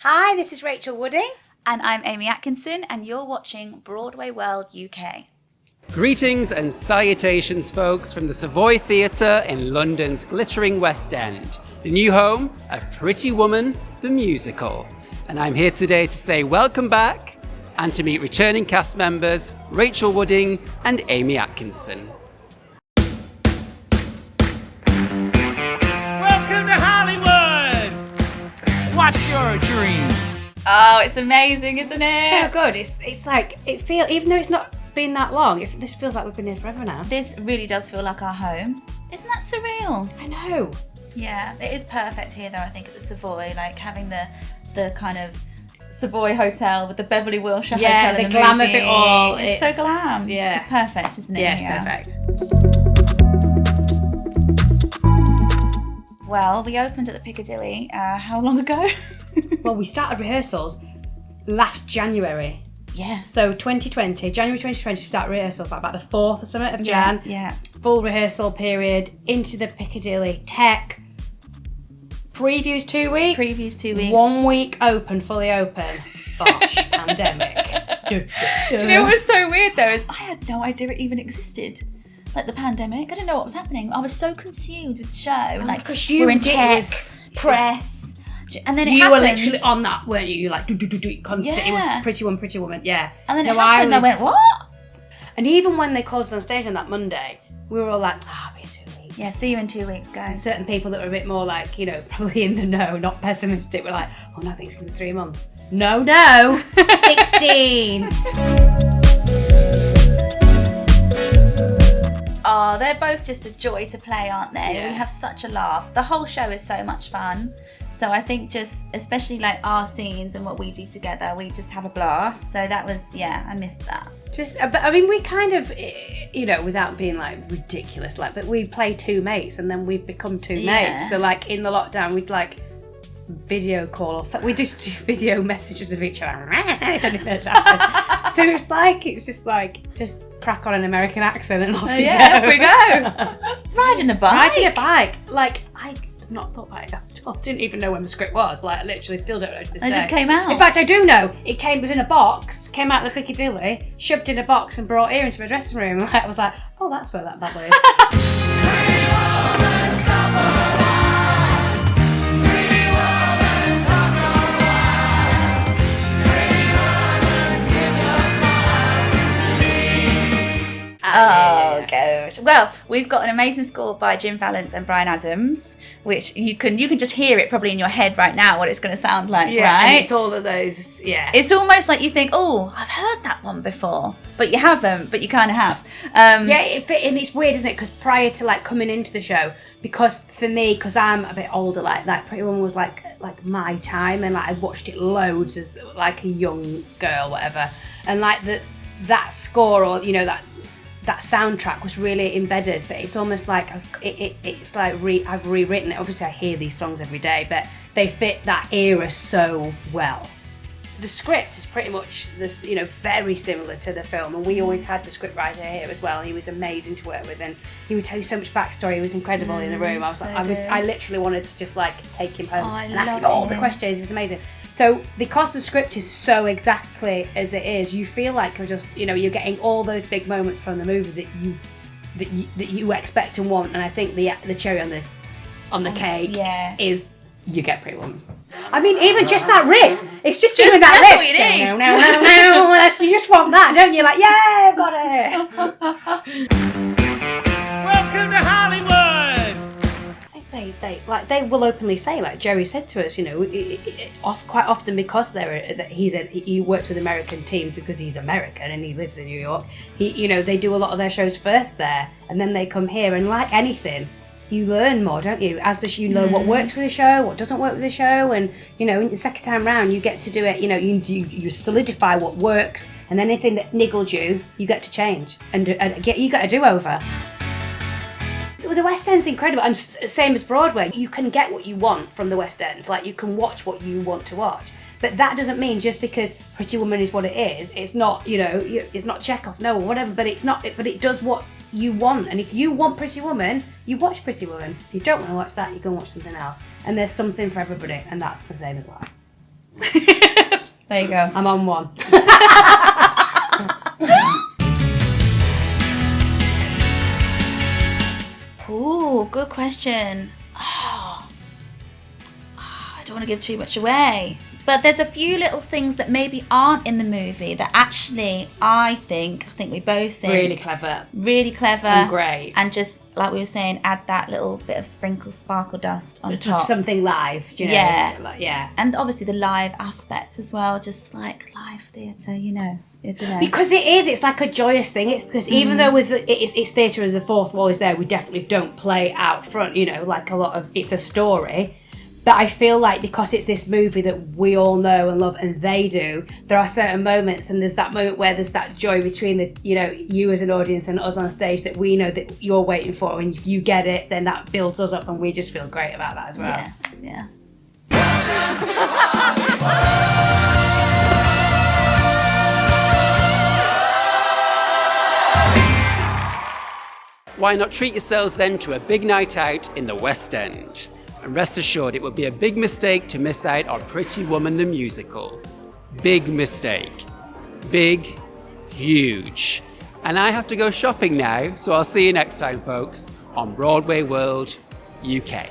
Hi, this is Rachael Wooding. And I'm Aimie Atkinson, and you're watching BroadwayWorld UK. Greetings and salutations, folks, from the Savoy Theatre in London's glittering West End, the new home of Pretty Woman, the musical. And I'm here today to say welcome back and to meet returning cast members Rachael Wooding and Aimie Atkinson. Welcome to Hollywood! What's your dream? Oh, it's amazing, isn't it? So good. It's like, even though it's not been that long, this feels like we've been here forever now. This really does feel like our home. Isn't that surreal? I know. Yeah, it is perfect here though, I think, at the Savoy, like having the kind of Savoy hotel with the Beverly Wilshire hotel in the glam movie. of it all. It's so glam. Yeah. It's perfect, isn't it? Yeah, it's perfect. Well, we opened at the Piccadilly, how long ago? Well, we started rehearsals last January. Yeah. So January 2020, we started rehearsals like about the 4th or something of Jan. Yeah. Full rehearsal period, into the Piccadilly, tech. Previews 2 weeks. 1 week open, fully open. Gosh, pandemic. Do you know what was so weird though is I had no idea it even existed. Like the pandemic, I didn't know what was happening. I was so consumed with the show. Like we're in tech, press, and then you happened. were literally on that, weren't you? You like constant. Yeah. It was Pretty Woman, yeah. And then it happened. I went, what? And even when they called us on stage on that Monday, we were all like, I'll be in 2 weeks. Yeah, see you in 2 weeks, guys. Certain people that were a bit more like, probably in the know, not pessimistic, were like, oh no, I think it's going to be 3 months. No, 16. Oh, they're both just a joy to play, aren't they? Yeah. We have such a laugh. The whole show is so much fun. So I think just, especially like our scenes and what we do together, we just have a blast. So that was, I missed that. We kind of, without being like ridiculous, but we play two mates and then we've become two mates. So like in the lockdown, we'd like video call, we just do video messages of each other. So it's just crack on an American accent and off you go. Off we go. Riding a bike. Like I did not thought about it at all. Didn't even know when the script was. Like literally still don't know to this day. It just came out. In fact, I do know. It was in a box, came out of the Piccadilly, shoved in a box and brought here into my dressing room. I was like, oh, that's where that bubble is. Oh gosh! Well, we've got an amazing score by Jim Vallance and Brian Adams, which you can just hear it probably in your head right now what it's going to sound like, right? And it's all of those, It's almost like you think, oh, I've heard that one before, but you haven't, but you kind of have. And it's weird, isn't it? Because prior to like coming into the show, because for me, because I'm a bit older, like Pretty Woman was like my time, and like I watched it loads as like a young girl, whatever, and like that score or that soundtrack was really embedded, but it's almost like I've rewritten it. Obviously I hear these songs every day, but they fit that era so well. The script is pretty much this, very similar to the film, and we always had the script writer here as well. He was amazing to work with, and he would tell you so much backstory. He was incredible in the room. I literally wanted to to like take him home and ask him all the questions. It was amazing. So because the script is so exactly as it is, you feel like you're just, you're getting all those big moments from the movie that you expect and want. And I think the cherry on the cake is you get Pretty Woman. I mean, even just that riff. It's just doing that riff. What you need. No. You just want that, don't you? Like, yeah, I've got it. Welcome to Hollywood! They will openly say, like Jerry said to us, quite often because he works with American teams because he's American and he lives in New York. They do a lot of their shows first there, and then they come here, and like anything, you learn more, don't you? You learn what works with the show, what doesn't work with the show, and the second time round you get to do it. You solidify what works, and anything that niggled you get to change and you got to do over. The West End's incredible, and same as Broadway. You can get what you want from the West End. Like, you can watch what you want to watch. But that doesn't mean just because Pretty Woman is what it is, it's not, it's not Chekhov, no, or whatever, but it does what you want. And if you want Pretty Woman, you watch Pretty Woman. If you don't want to watch that, you go and watch something else. And there's something for everybody, and that's the same as life. There you go. I'm on one. Ooh, good question. I don't want to give too much away. But there's a few little things that maybe aren't in the movie that actually I think we both think Really clever. And great. And just, like we were saying, add that little bit of sparkle dust on top. Something live, do you know? Yeah. Yeah. And obviously the live aspect as well, just like live theatre, you know. I don't know. Because it's like a joyous thing. It's because even though it's theatre as the fourth wall is there, we definitely don't play out front, you know, like a lot of, it's a story. But I feel like because it's this movie that we all know and love, and they do, there are certain moments, and there's that moment where there's that joy between the, you know, you as an audience and us on stage that we know that you're waiting for, and if you get it, then that builds us up, and we just feel great about that as well. Yeah. Why not treat yourselves then to a big night out in the West End? And rest assured, it would be a big mistake to miss out on Pretty Woman the musical. Big mistake. Big, huge. And I have to go shopping now, so I'll see you next time, folks, on Broadway World UK.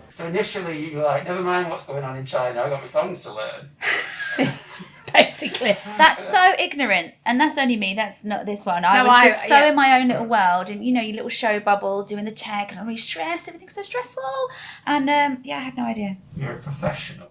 So initially, you were like, never mind what's going on in China, I've got my songs to learn. Basically. That's so ignorant, and that's only me, that's not this one. I was just so in my own little world, and you know, your little show bubble, doing the tech, and I'm really stressed, everything's so stressful. And I had no idea. You're a professional.